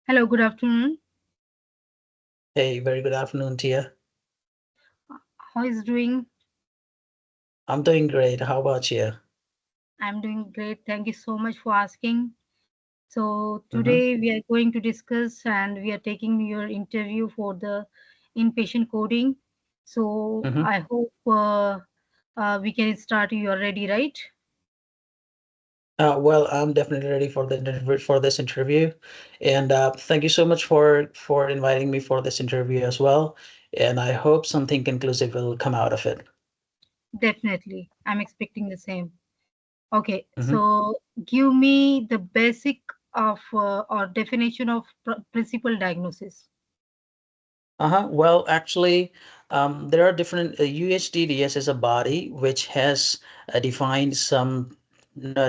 Hello, good afternoon. Hey, very good afternoon to you. How is doing? I'm doing great. How about you? I'm doing great. Thank you so much for asking. So Mm-hmm. today we are going to discuss and we are taking your interview for the inpatient coding. So Mm-hmm. I hope we can start. You are ready, right? Well, I'm definitely ready for the interview for this interview, and thank you so much for inviting me for this interview as well. And I hope something conclusive will come out of it. Definitely. I'm expecting the same. Okay, Mm-hmm. so give me the basic of or definition of principal diagnosis. Well, actually, there are different. UHDDS is a body which has defined some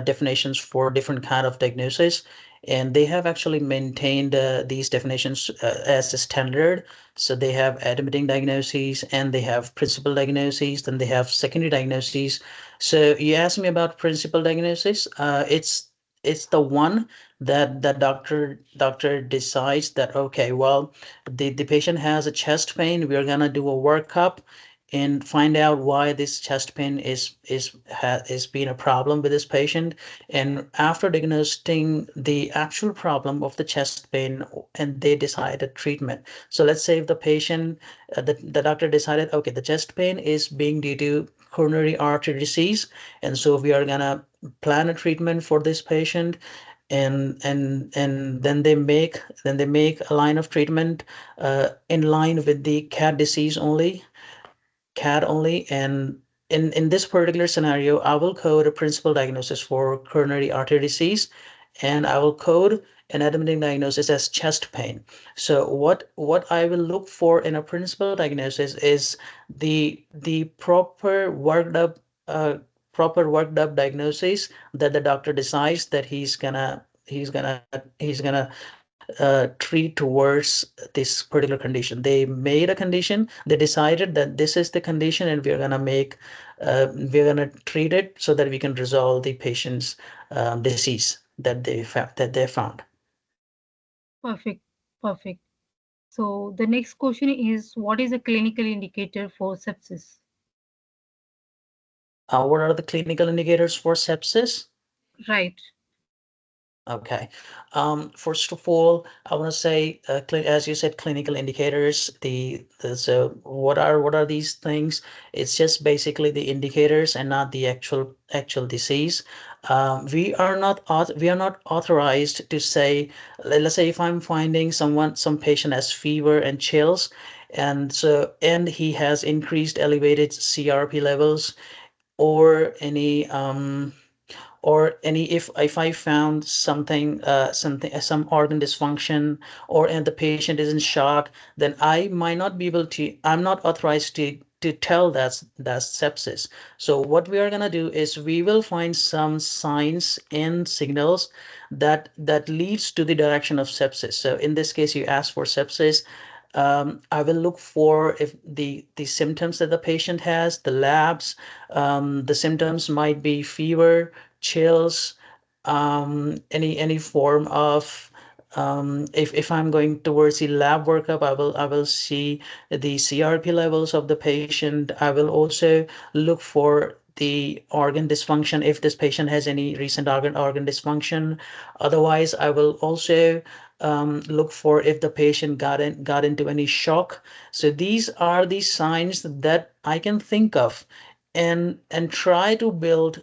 definitions for different kind of diagnosis, and they have actually maintained these definitions as a standard. So they have admitting diagnoses, and they have principal diagnoses, then they have secondary diagnoses. So you asked me about principal diagnosis. It's the one that the doctor decides that okay, well the patient has a chest pain. We're gonna do a workup and find out why this chest pain is being a problem with this patient. And after diagnosing the actual problem of the chest pain, and they decide a treatment. So let's say if the patient, the doctor decided, okay, the chest pain is being due to coronary artery disease, and so we are gonna plan a treatment for this patient, and then they make a line of treatment in line with the cat only. And in this particular scenario, I will code a principal diagnosis for coronary artery disease, and I will code an admitting diagnosis as chest pain. So what I will look for in a principal diagnosis is the proper worked up diagnosis that the doctor decides that he's gonna treat towards this particular condition. They made a condition, they decided that this is the condition, and we're gonna treat it so that we can resolve the patient's disease that they found. Perfect, perfect. So the next question is, what is a clinical indicator for sepsis? What are the clinical indicators for sepsis? Right. Okay. First of all, I want to say, as you said, clinical indicators. So what are these things? It's just basically the indicators and not the actual disease. We are not authorized to say, let's say if I'm finding some patient has fever and chills, and he has increased elevated CRP levels, or any if I found some organ dysfunction, or and the patient is in shock, then I'm not authorized to tell that's sepsis. So what we are going to do is we will find some signs and signals that leads to the direction of sepsis. So in this case, you ask for sepsis. I will look for if the symptoms that the patient has, the labs. The symptoms might be fever, chills, any form of, if I'm going towards the lab workup, I will see the CRP levels of the patient. I will also look for the organ dysfunction if this patient has any recent organ dysfunction. Otherwise, I will also look for if the patient got into any shock. So these are the signs that I can think of, and try to build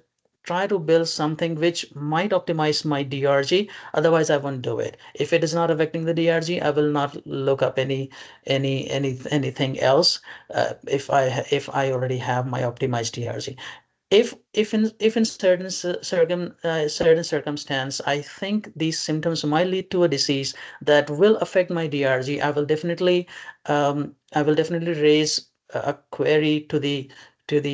something which might optimize my DRG. Otherwise, I won't do it. If it is not affecting the DRG, I will not look up anything else. If I already have my optimized DRG. If in certain circumstance, I think these symptoms might lead to a disease that will affect my DRG, I will definitely raise a query to the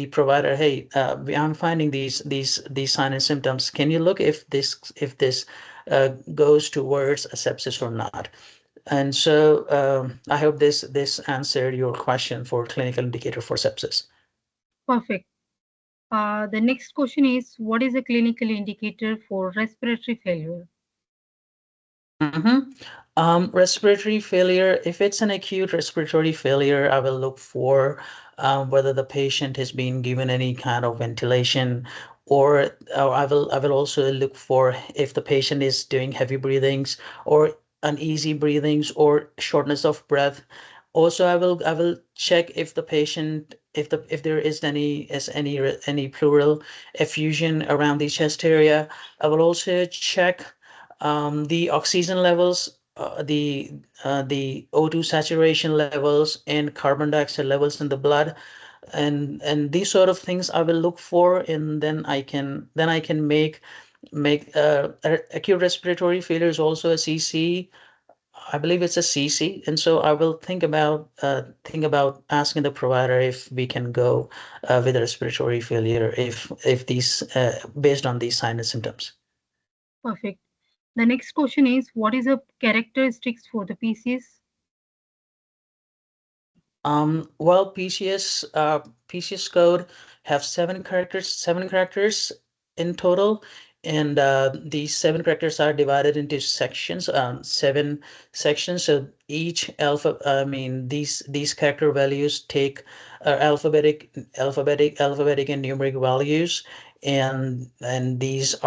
provider. Hey, I'm finding these signs and symptoms. Can you look if this goes towards a sepsis or not? And so I hope this answered your question for clinical indicator for sepsis. Perfect. The next question is, what is a clinical indicator for respiratory failure? Mm-hmm. Respiratory failure, if it's an acute respiratory failure, I will look for whether the patient has been given any kind of ventilation, or I will also look for if the patient is doing heavy breathings or uneasy breathings or shortness of breath. Also, I will check if the patient if there is any pleural effusion around the chest area. I will also check the oxygen levels, the O2 saturation levels, and carbon dioxide levels in the blood, and these sort of things I will look for, and then I can make acute respiratory failure is also a CC. I believe it's a CC, and so I will think about asking the provider if we can go with a respiratory failure if these based on these signs and symptoms. Perfect. The next question is what is the characteristics for the PCS? Well, PCS code have seven characters in total, and these seven characters are divided into sections, seven sections. So each I mean, these character values take alphabetic and numeric values, and these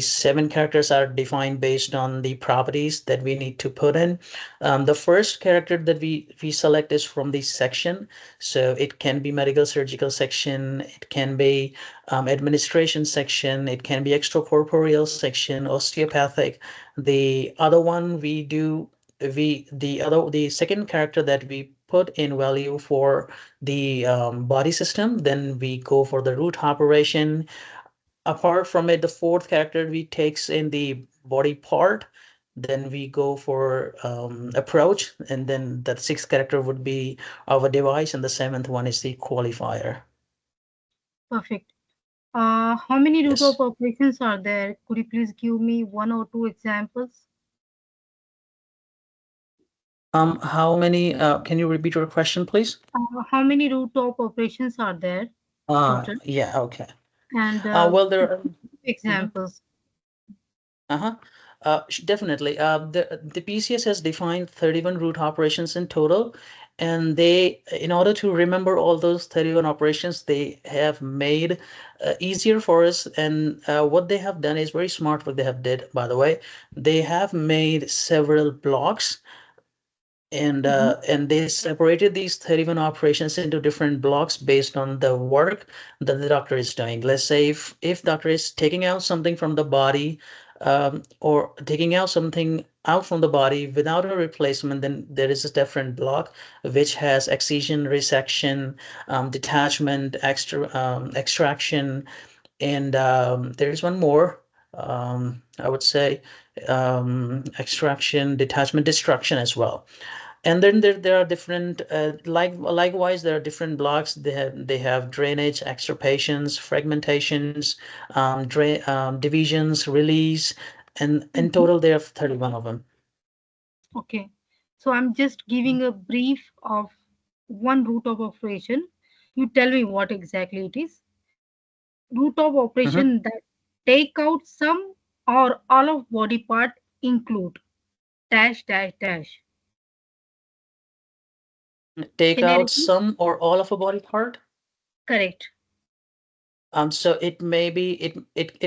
seven characters are defined based on the properties that we need to put in. The first character that we select is from the section. So it can be medical surgical section, it can be administration section, it can be extracorporeal section, osteopathic. The other one we do, the second character that we put in value for the body system, then we go for the root operation. Apart from it, the fourth character we takes in the body part, then we go for approach, and then that sixth character would be our device, and the seventh one is the qualifier. Perfect. How many route of Yes. operations are there? Could you please give me one or two examples? How many, can you repeat your question, please? How many route of operations are there total? Yeah, okay. And Well, there are. Mhm. examples. Uh-huh. Definitely. The PCS has defined 31 root operations in total, and in order to remember all those 31 operations, they have made easier for us. And what they have done is very smart. What they have did, by the way, they have made several blocks, Mhm. and they separated these 31 operations into different blocks based on the work that the doctor is doing. Let's say if doctor is taking out something from the body, or taking out something out from the body without a replacement, then there is a different block which has excision, resection, detachment, extraction, and there is one more. I would say extraction, detachment, destruction as well. And then there are different, likewise, there are different blocks. They have drainage, extirpations, fragmentations, divisions, release, and in Mhm. total there are 31 of them. Okay. So I'm just giving a brief of one route of operation. You tell me what exactly it is. Route of Mhm. operation that take out some or all of body part include dash dash dash. Take Can I out repeat? some or all of a body part. Correct. So it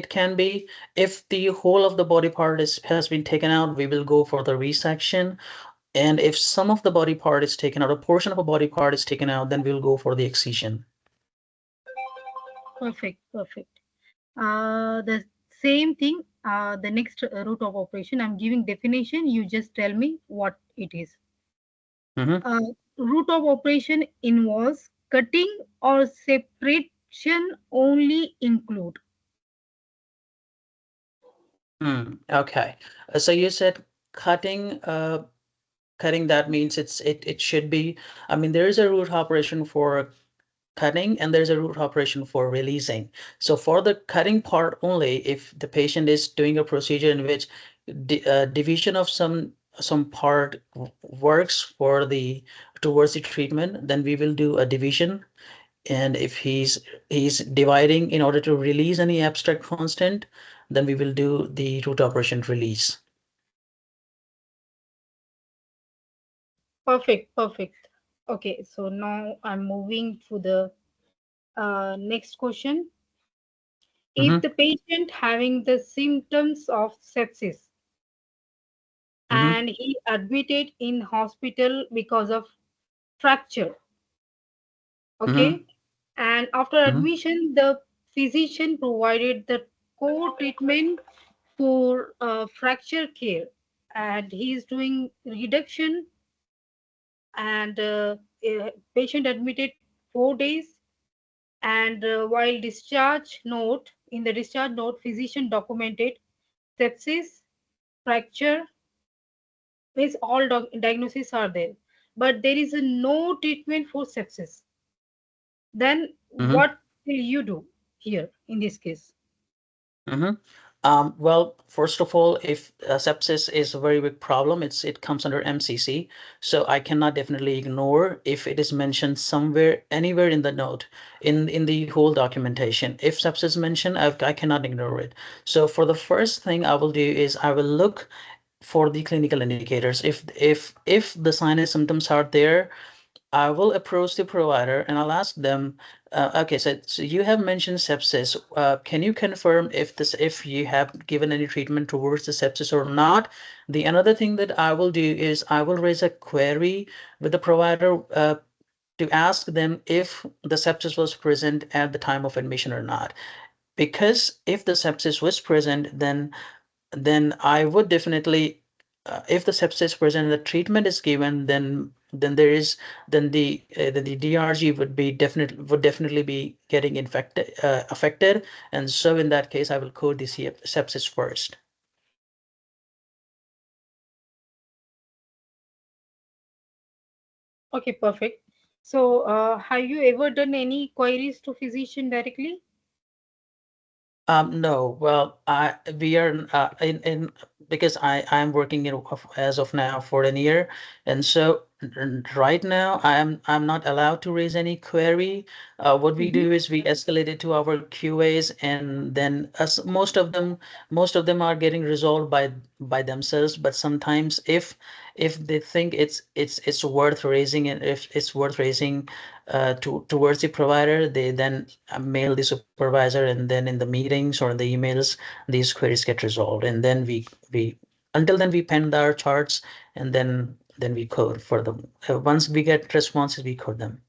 can be, if the whole of the body part has been taken out, we will go for the resection. And if some of the body part is taken out, a portion of a body part is taken out, then we'll go for the excision. Perfect. Perfect. The same thing. The next route of operation. I'm giving definition. You just tell me what it is. Mm-hmm. Uh, Route of operation involves cutting or separation only include. Okay. So you said cutting, cutting, that means it should be, I mean, there is a root operation for cutting and there's a root operation for releasing. So for the cutting part only, if the patient is doing a procedure in which division of some part works for the towards the treatment, then we will do a division. And if he's dividing in order to release any abstract constant, then we will do the root operation release. Perfect, perfect. Okay, so now I'm moving to the next question. If Mm-hmm. the patient having the symptoms of sepsis Mm-hmm. and he admitted in hospital because of fracture, Mm-hmm. okay, and after Mm-hmm. admission, the physician provided the core treatment for fracture care, and he is doing reduction, and patient admitted 4 days, and while discharge note in the discharge note, physician documented sepsis, fracture, means all diagnoses are there, but there is a no treatment for sepsis. Then Mm-hmm. what will you do here in this case? Mm-hmm. Well, first of all, if sepsis is a very big problem, it comes under MCC, so I cannot definitely ignore if it is mentioned somewhere, anywhere in the note, in the whole documentation. If sepsis is mentioned, I cannot ignore it. So for the first thing I will do is I will look for the clinical indicators. If the sign and symptoms are there, I will approach the provider and I'll ask them, okay, so you have mentioned sepsis. Can you confirm if you have given any treatment towards the sepsis or not? The another thing that I will do is I will raise a query with the provider to ask them if the sepsis was present at the time of admission or not. Because if the sepsis was present, then I would definitely, if the sepsis present and the treatment is given, then there is then the DRG would definitely be getting infected affected, and so in that case I will code the sepsis first. Okay, perfect. So have you ever done any queries to physician directly? No, well, we are in because I'm working as of now for a year, and so right now I'm not allowed to raise any query. What we Mhm. do is we escalate it to our QAs, and then as most of them are getting resolved by themselves. But sometimes if they think it's worth raising, and if it's worth raising towards the provider, they then mail the supervisor, and then in the meetings or in the emails, these queries get resolved, and then we until then we pen our charts, and then we code for them. Once we get responses, we code them.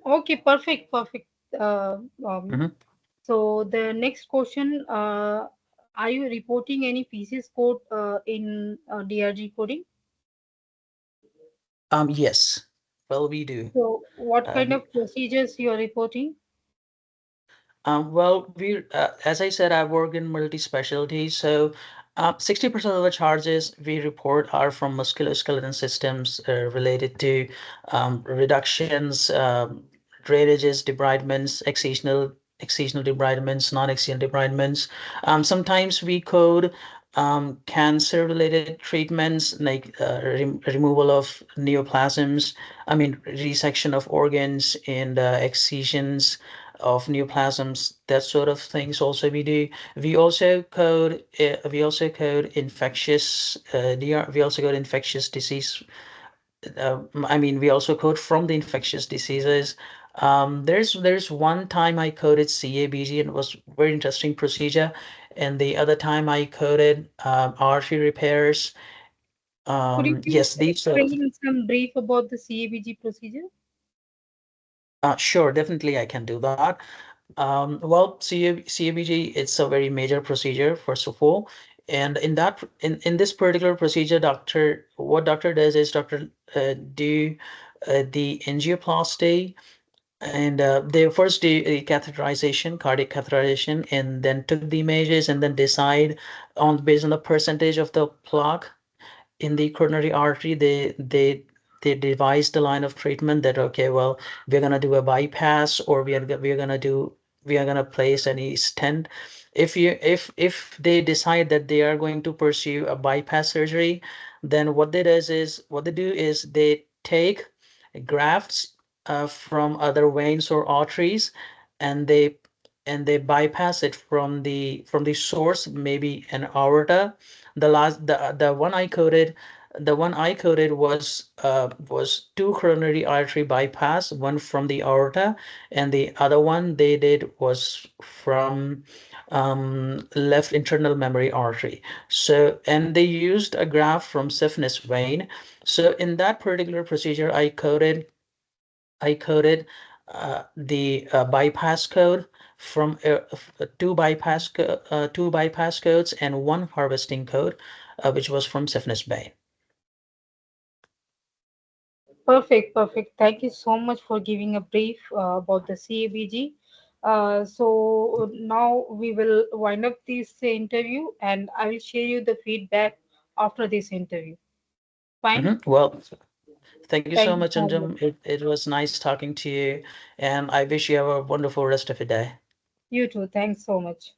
Okay, perfect, perfect. Uh, um, Mhm. so the next question, are you reporting any pieces code in DRG coding? Yes. Well, we do. So what kind We of procedures you are reporting? Well, as I said, I work in multi-specialty, so 60% of the charges we report are from musculoskeletal systems related to reductions, drainages, debridements, excisional debridements, non-excisional debridements. Sometimes we code cancer-related treatments like removal of neoplasms, I mean, resection of organs and excisions of neoplasms, that sort of things also we do. We also code infectious we also code infectious disease. I mean, we also code from the infectious diseases. There's one time I coded CABG and it was very interesting procedure, and the other time I coded artery repairs. Could you please Yes, these sort of. explain some brief about the CABG procedure? Sure, definitely I can do that. Well, CABG, it's a very major procedure, first of all. And in this particular procedure, what doctor does is doctor do the angioplasty, and they first do a catheterization, cardiac catheterization, and then took the images and then decide on based on the percentage of the plaque in the coronary artery. They devised the line of treatment that, okay, well, we're gonna do a bypass, or we are gonna place any stent. If they decide that they are going to pursue a bypass surgery, then what they do is they take grafts from other veins or arteries, and and they bypass it from the source, maybe an aorta. The one I coded was two coronary artery bypass, one from the aorta, and the other one they did was from left internal memory artery. So, and they used a graph from Siphnus vein. So in that particular procedure, I coded the bypass code from two bypass codes and one harvesting code, which was from Siphnus Bay. Perfect, perfect. Thank you so much for giving a brief about the CABG. So now we will wind up this interview, and I will share you the feedback after this interview. Fine? Well, thank you so Thank you much, so much. Anjum. It was nice talking to you, and I wish you have a wonderful rest of your day. You too. Thanks so much.